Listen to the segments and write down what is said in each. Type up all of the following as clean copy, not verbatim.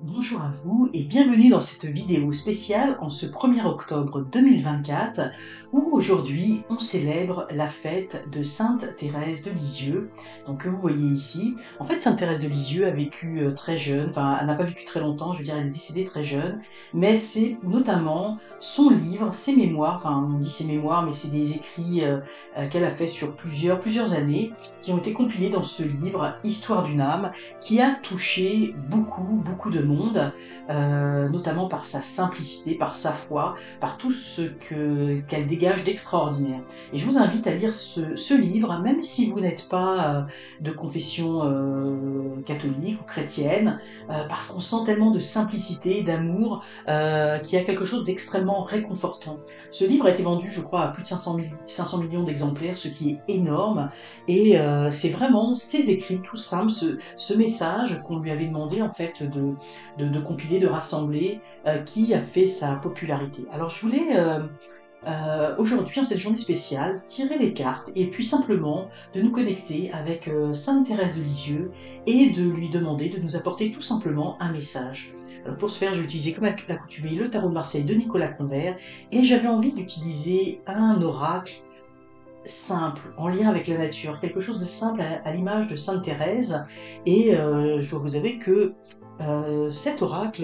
Bonjour à vous et bienvenue dans cette vidéo spéciale en ce 1er octobre 2024 où aujourd'hui on célèbre la fête de Sainte Thérèse de Lisieux. Donc que vous voyez ici, en fait Sainte Thérèse de Lisieux a vécu très jeune, enfin elle n'a pas vécu très longtemps, je veux dire elle est décédée très jeune, mais c'est notamment son livre, ses mémoires, enfin on dit ses mémoires mais c'est des écrits qu'elle a fait sur plusieurs années qui ont été compilés dans ce livre Histoire d'une âme qui a touché beaucoup de monde, notamment par sa simplicité, par sa foi, par tout ce qu'elle dégage d'extraordinaire. Et je vous invite à lire ce livre, même si vous n'êtes pas de confession catholique ou chrétienne, parce qu'on sent tellement de simplicité, d'amour, qu'il y a quelque chose d'extrêmement réconfortant. Ce livre a été vendu, je crois, à plus de 500 millions d'exemplaires, ce qui est énorme, et c'est vraiment ses écrits, tout simple, ce message qu'on lui avait demandé en fait de compiler, de rassembler, qui a fait sa popularité. Alors je voulais aujourd'hui, en cette journée spéciale, tirer les cartes et puis simplement de nous connecter avec Sainte Thérèse de Lisieux et de lui demander de nous apporter tout simplement un message. Alors pour ce faire, je vais utiliser comme à l'accoutumée le tarot de Marseille de Nicolas Convert et j'avais envie d'utiliser un oracle simple, en lien avec la nature, quelque chose de simple à l'image de Sainte Thérèse. Et je dois vous avouer que cet oracle,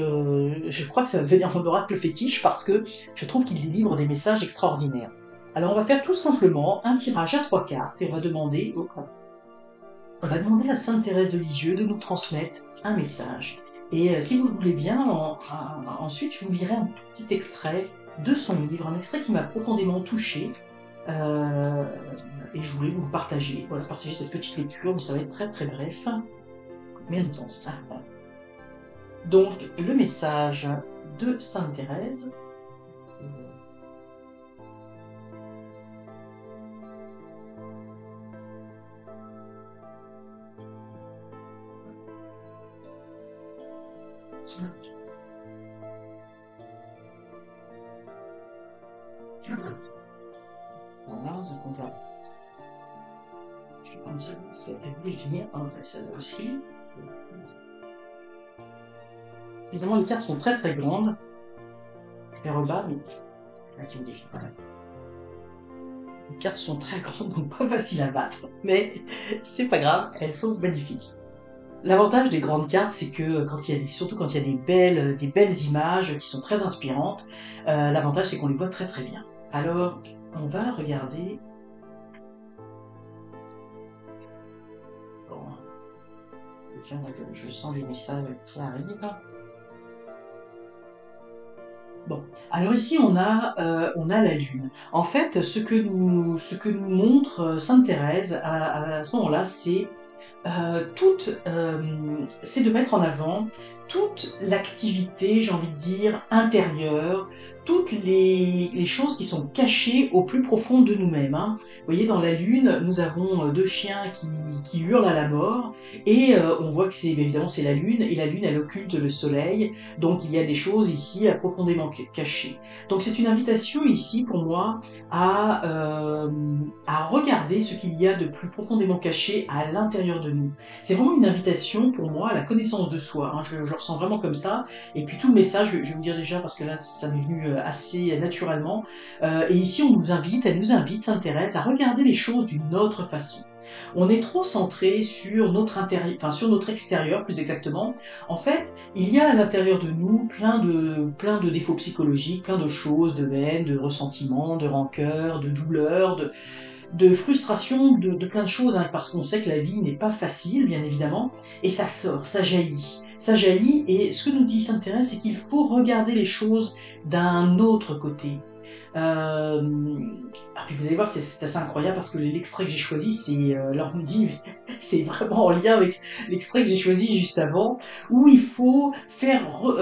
je crois que ça va devenir mon oracle fétiche parce que je trouve qu'il délivre des messages extraordinaires. Alors on va faire tout simplement un tirage à 3 cartes et on va demander à Sainte Thérèse de Lisieux de nous transmettre un message. Et si vous le voulez bien, ensuite je vous lirai un tout petit extrait de son livre, un extrait qui m'a profondément touché. Euh, et je voulais vous le partager, voilà, partager cette petite lecture, mais ça va être très bref. Combien de temps ça? Donc, le message de Sainte Thérèse. Voilà, donc on va. Je vais prendre celle-ci, je vais enlever celle-là aussi. Évidemment, les cartes sont très grandes. Je les rebats, mais. Les cartes sont très grandes, donc pas faciles à battre. Mais c'est pas grave, elles sont magnifiques. L'avantage des grandes cartes, c'est que surtout quand il y a des belles images qui sont très inspirantes, l'avantage c'est qu'on les voit très bien. Alors, on va regarder. Bon, je sens les messages qui arrivent. Bon, alors ici on a la Lune. En fait, ce que nous montre Sainte Thérèse à ce moment-là, c'est de mettre en avant toute l'activité, j'ai envie de dire, intérieure, toutes les choses qui sont cachées au plus profond de nous-mêmes, hein. Vous voyez, dans la Lune, nous avons deux chiens qui hurlent à la mort, et on voit que évidemment c'est la Lune, et la Lune elle occulte le Soleil, donc il y a des choses ici profondément cachées. Donc c'est une invitation ici pour moi à regarder ce qu'il y a de plus profondément caché à l'intérieur de nous. C'est vraiment une invitation pour moi à la connaissance de soi, hein. Je le ressens vraiment comme ça. Et puis tout le message, je vais vous dire déjà parce que là ça m'est venu assez naturellement. Et ici elle nous invite, Sainte Thérèse, à regarder les choses d'une autre façon. On est trop centré sur notre intérieur, enfin sur notre extérieur plus exactement. En fait, il y a à l'intérieur de nous plein de défauts psychologiques, plein de choses, de haine, de ressentiment, de rancœur, de douleur, de frustration, de plein de choses, hein, parce qu'on sait que la vie n'est pas facile, bien évidemment, et ça sort, ça jaillit. Ça jaillit, et ce que nous dit Sainte Thérèse, c'est qu'il faut regarder les choses d'un autre côté. Puis vous allez voir, c'est assez incroyable parce que l'extrait que j'ai choisi, alors on me dit, c'est vraiment en lien avec l'extrait que j'ai choisi juste avant, où il faut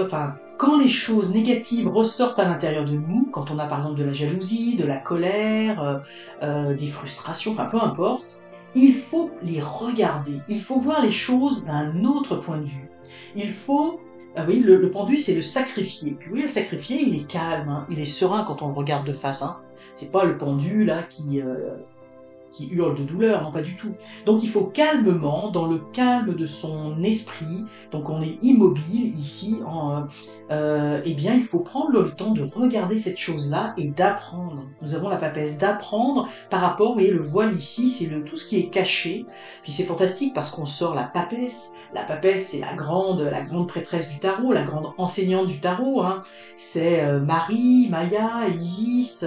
enfin, quand les choses négatives ressortent à l'intérieur de nous, quand on a par exemple de la jalousie, de la colère, des frustrations, enfin peu importe, il faut les regarder, il faut voir les choses d'un autre point de vue. Il faut oui, le pendu, c'est le sacrifié. Puis oui, le sacrifié, il est calme, hein, il est serein quand on le regarde de face, hein. C'est pas le pendu là qui hurle de douleur, non pas du tout. Donc il faut calmement, dans le calme de son esprit, donc on est immobile ici, eh bien il faut prendre le temps de regarder cette chose-là et d'apprendre. Nous avons la papesse d'apprendre par rapport, vous voyez le voile ici, c'est tout ce qui est caché, puis c'est fantastique parce qu'on sort la papesse. La papesse c'est la grande prêtresse du tarot, la grande enseignante du tarot, hein. C'est Marie, Maya, Isis,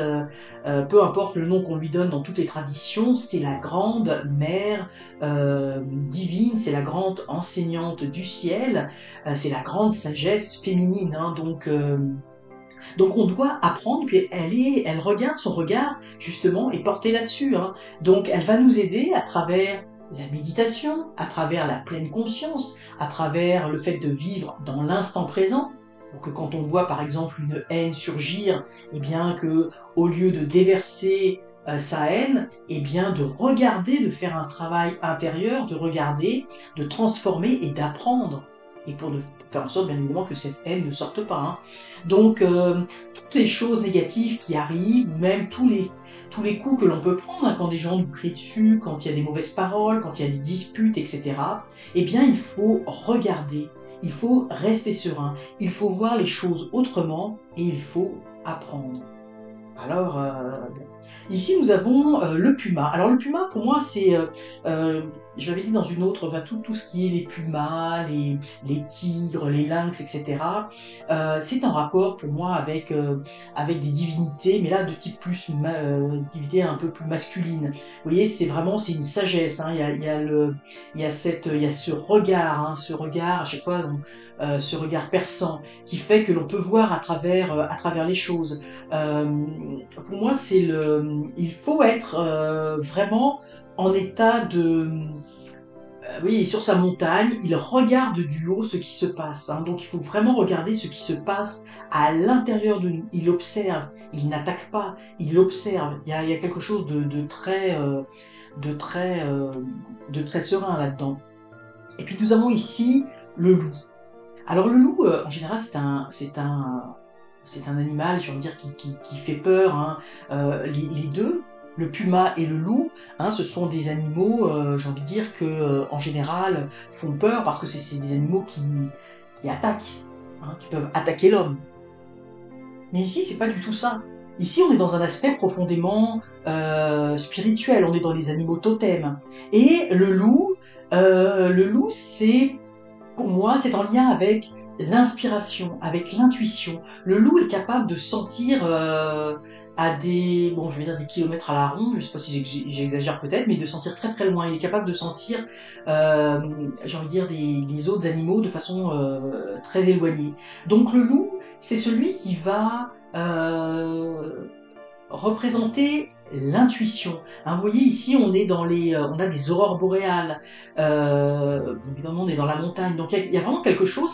peu importe le nom qu'on lui donne dans toutes les traditions, c'est la grande mère divine, c'est la grande enseignante du ciel, c'est la grande sagesse féminine, hein, donc on doit apprendre, puis elle regarde, son regard justement est porté là-dessus, hein. Donc elle va nous aider à travers la méditation, à travers la pleine conscience, à travers le fait de vivre dans l'instant présent. Donc quand on voit par exemple une haine surgir, eh bien que au lieu de déverser sa haine, eh bien de regarder, de faire un travail intérieur, de regarder, de transformer et d'apprendre. Et pour faire en sorte bien évidemment que cette haine ne sorte pas, hein. Donc toutes les choses négatives qui arrivent, ou même tous les coups que l'on peut prendre, hein, quand des gens nous crient dessus, quand il y a des mauvaises paroles, quand il y a des disputes, etc., eh bien il faut regarder, il faut rester serein, il faut voir les choses autrement et il faut apprendre. Alors, ici nous avons le puma. Alors le puma, pour moi, c'est, je l'avais dit dans une autre, tout ce qui est les pumas, les tigres, les lynx, etc. C'est un rapport pour moi avec des divinités, mais là de type plus divinité un peu plus masculine. Vous voyez, c'est une sagesse, hein. Il y a ce regard, hein, ce regard à chaque fois. Ce regard perçant qui fait que l'on peut voir à travers les choses. Pour moi, il faut être vraiment en état de, oui, sur sa montagne, il regarde du haut ce qui se passe, hein. Donc il faut vraiment regarder ce qui se passe à l'intérieur de nous. Il observe, il n'attaque pas, il observe. Il y a quelque chose de très serein là-dedans. Et puis nous avons ici le loup. Alors le loup, en général, c'est un animal, j'ai envie de dire, qui fait peur, hein. Les deux, le puma et le loup, hein, ce sont des animaux, j'ai envie de dire, en général, font peur parce que c'est des animaux qui attaquent, hein, qui peuvent attaquer l'homme. Mais ici, c'est pas du tout ça. Ici, on est dans un aspect profondément spirituel, on est dans les animaux totems. Et le loup, c'est... Pour moi, c'est en lien avec l'inspiration, avec l'intuition. Le loup est capable de sentir à je vais dire des kilomètres à la ronde, je sais pas si j'exagère peut-être, mais de sentir très très loin. Il est capable de sentir, j'ai envie de dire, les autres animaux de façon très éloignée. Donc le loup, c'est celui qui va représenter l'intuition. Hein, vous voyez ici, on a des aurores boréales. Évidemment, on est dans la montagne. Donc il y a vraiment quelque chose.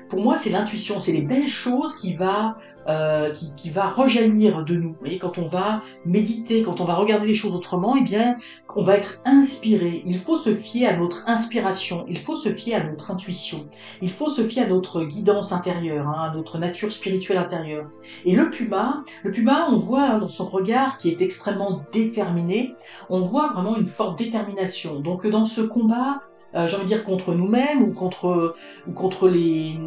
Pour moi, c'est l'intuition. C'est les belles choses qui va rejaillir de nous. Vous voyez, quand on va méditer, quand on va regarder les choses autrement, eh bien, on va être inspiré. Il faut se fier à notre inspiration. Il faut se fier à notre intuition. Il faut se fier à notre guidance intérieure, hein, à notre nature spirituelle intérieure. Et le puma, on voit, hein, dans son regard qui est extrêmement déterminé, on voit vraiment une forte détermination. Donc dans ce combat, j'ai envie de dire contre nous-mêmes ou contre les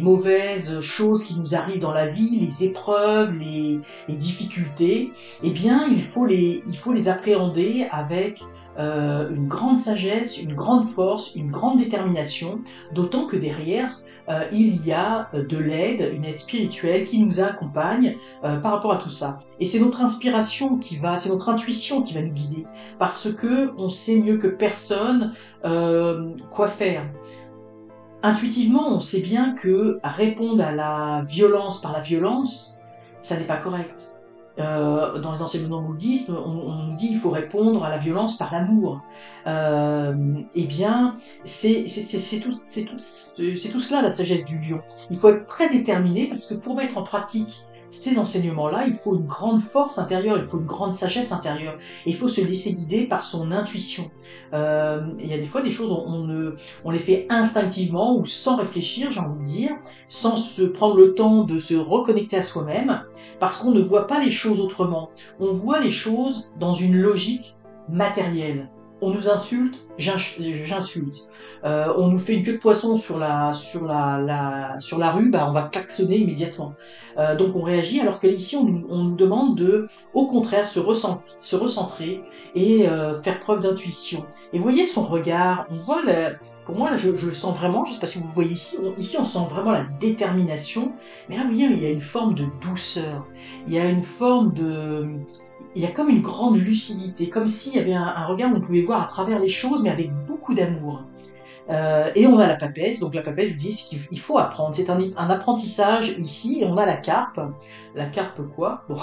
mauvaises choses qui nous arrivent dans la vie, les épreuves, les difficultés, eh bien il faut les appréhender avec une grande sagesse, une grande force, une grande détermination, d'autant que derrière, il y a de l'aide, une aide spirituelle qui nous accompagne par rapport à tout ça. Et c'est notre inspiration c'est notre intuition qui va nous guider, parce que on sait mieux que personne quoi faire. Intuitivement, on sait bien que répondre à la violence par la violence, ça n'est pas correct. Dans les enseignements bouddhistes, on nous dit qu'il faut répondre à la violence par l'amour. Eh bien, c'est tout cela la sagesse du lion. Il faut être très déterminé parce que pour mettre en pratique ces enseignements-là, il faut une grande force intérieure, il faut une grande sagesse intérieure, et il faut se laisser guider par son intuition. Il y a des fois des choses, on les fait instinctivement ou sans réfléchir, j'ai envie de dire, sans se prendre le temps de se reconnecter à soi-même, parce qu'on ne voit pas les choses autrement. On voit les choses dans une logique matériel. On nous insulte, j'insulte. On nous fait une queue de poisson sur la rue, bah on va klaxonner immédiatement. Donc on réagit, alors que ici on nous demande de, au contraire, se recentrer et faire preuve d'intuition. Et vous voyez son regard, on voit pour moi là je le sens vraiment, je sais pas si vous voyez ici, ici on sent vraiment la détermination, mais là vous voyez il y a une forme de douceur, il y a une forme de, il y a comme une grande lucidité, comme s'il y avait un regard où on pouvait voir à travers les choses, mais avec beaucoup d'amour. Et on a la papesse, donc la papesse, je vous dis, c'est qu'il faut apprendre. C'est un apprentissage ici, et on a la carpe. La carpe quoi bon.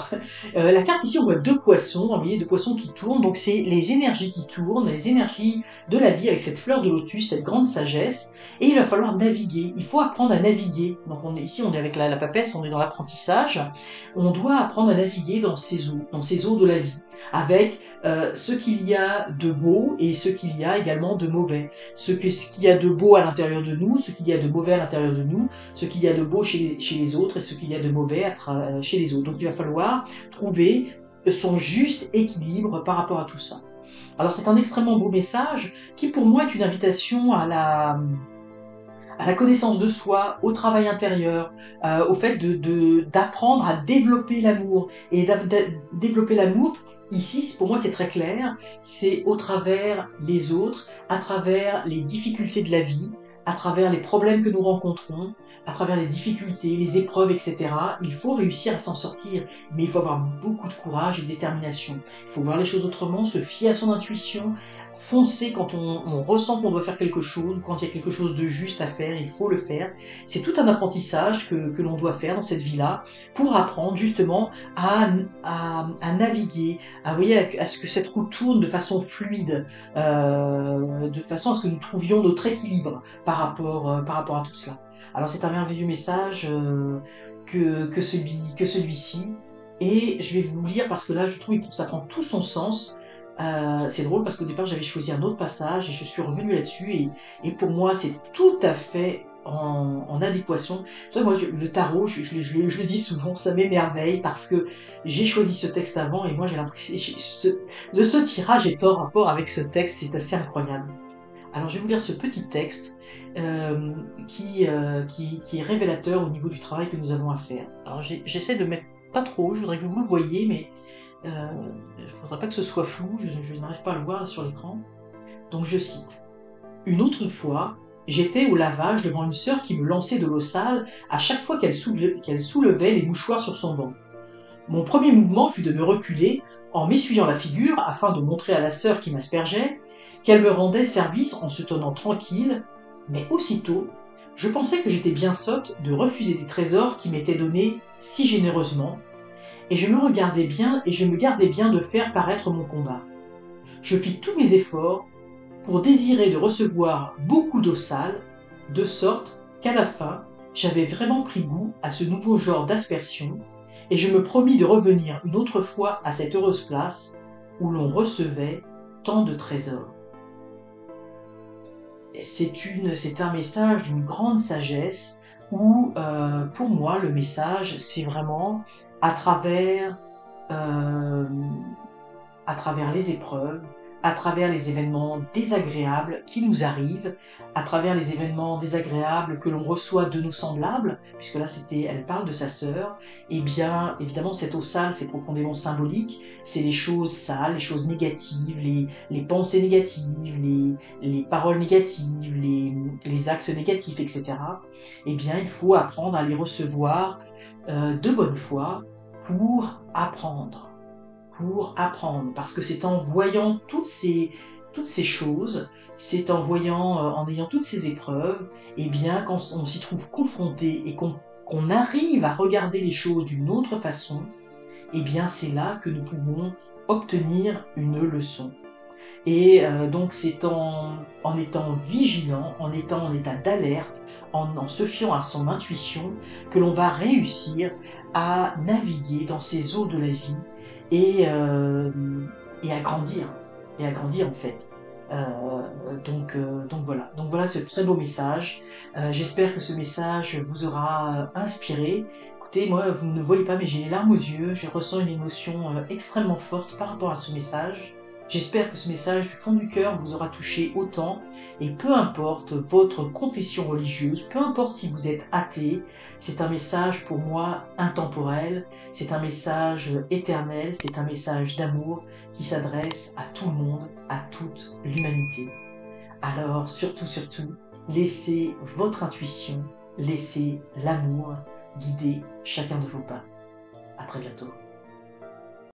La carpe ici, on voit deux poissons, vous voyez, deux poissons qui tournent, donc c'est les énergies qui tournent, les énergies de la vie avec cette fleur de lotus, cette grande sagesse, et il va falloir naviguer, il faut apprendre à naviguer. Donc ici, on est avec la papesse, on est dans l'apprentissage, on doit apprendre à naviguer dans ces eaux de la vie, avec ce qu'il y a de beau et ce qu'il y a également de mauvais, ce qu'il y a de beau à l'intérieur de nous, ce qu'il y a de mauvais à l'intérieur de nous, ce qu'il y a de beau chez les autres et ce qu'il y a de mauvais chez les autres. Donc il va falloir trouver son juste équilibre par rapport à tout ça. Alors c'est un extrêmement beau message qui pour moi est une invitation à la connaissance de soi, au travail intérieur, au fait d'apprendre à développer l'amour. Et développer l'amour, ici, pour moi, c'est très clair, c'est au travers les autres, à travers les difficultés de la vie, à travers les problèmes que nous rencontrons, à travers les difficultés, les épreuves, etc. Il faut réussir à s'en sortir, mais il faut avoir beaucoup de courage et de détermination. Il faut voir les choses autrement, se fier à son intuition, foncer quand on ressent qu'on doit faire quelque chose, ou quand il y a quelque chose de juste à faire, il faut le faire. C'est tout un apprentissage que l'on doit faire dans cette vie-là pour apprendre justement à naviguer, à, vous voyez, à ce que cette route tourne de façon fluide, de façon à ce que nous trouvions notre équilibre par rapport à tout cela. Alors c'est un merveilleux message que celui-ci, et je vais vous lire parce que là je trouve que ça prend tout son sens. C'est drôle parce qu'au départ j'avais choisi un autre passage et je suis revenu là-dessus, et pour moi c'est tout à fait en adéquation. Moi, le tarot, je le dis souvent, ça m'émerveille parce que j'ai choisi ce texte avant et moi j'ai l'impression de ce tirage est en rapport avec ce texte, c'est assez incroyable. Alors je vais vous lire ce petit texte qui est révélateur au niveau du travail que nous avons à faire. Alors j'essaie de mettre pas trop, je voudrais que vous le voyez, mais il ne faudrait pas que ce soit flou, je n'arrive pas à le voir sur l'écran. Donc je cite. Une autre fois, j'étais au lavage devant une sœur qui me lançait de l'eau sale à chaque fois qu'elle soulevait les mouchoirs sur son banc. Mon premier mouvement fut de me reculer en m'essuyant la figure afin de montrer à la sœur qui m'aspergeait qu'elle me rendait service en se tenant tranquille, mais aussitôt, je pensais que j'étais bien sotte de refuser des trésors qui m'étaient donnés si généreusement, et je me regardais bien et je me gardais bien de faire paraître mon combat. Je fis tous mes efforts pour désirer de recevoir beaucoup d'eau sale, de sorte qu'à la fin, j'avais vraiment pris goût à ce nouveau genre d'aspersion, et je me promis de revenir une autre fois à cette heureuse place où l'on recevait tant de trésors. C'est un message d'une grande sagesse où, pour moi, le message, c'est vraiment à travers les épreuves, à travers les événements désagréables qui nous arrivent, à travers les événements désagréables que l'on reçoit de nos semblables, puisque là elle parle de sa sœur, et bien évidemment cette eau sale c'est profondément symbolique, c'est les choses sales, les choses négatives, les pensées négatives, les paroles négatives, les actes négatifs, etc. Eh bien il faut apprendre à les recevoir de bonne foi pour apprendre. Parce que c'est en voyant toutes ces choses, c'est en voyant, en ayant toutes ces épreuves, et bien quand on s'y trouve confronté et qu'on arrive à regarder les choses d'une autre façon, et bien c'est là que nous pouvons obtenir une leçon. Et donc c'est en étant vigilant, en étant en état d'alerte, en se fiant à son intuition, que l'on va réussir à naviguer dans ces eaux de la vie et à grandir en fait. Donc voilà ce très beau message. J'espère que ce message vous aura inspiré. Écoutez, moi vous ne voyez pas mais j'ai les larmes aux yeux, je ressens une émotion extrêmement forte par rapport à ce message. J'espère que ce message du fond du cœur vous aura touché autant, et peu importe votre confession religieuse, peu importe si vous êtes athée, c'est un message pour moi intemporel, c'est un message éternel, c'est un message d'amour qui s'adresse à tout le monde, à toute l'humanité. Alors surtout, laissez votre intuition, laissez l'amour guider chacun de vos pas. À très bientôt.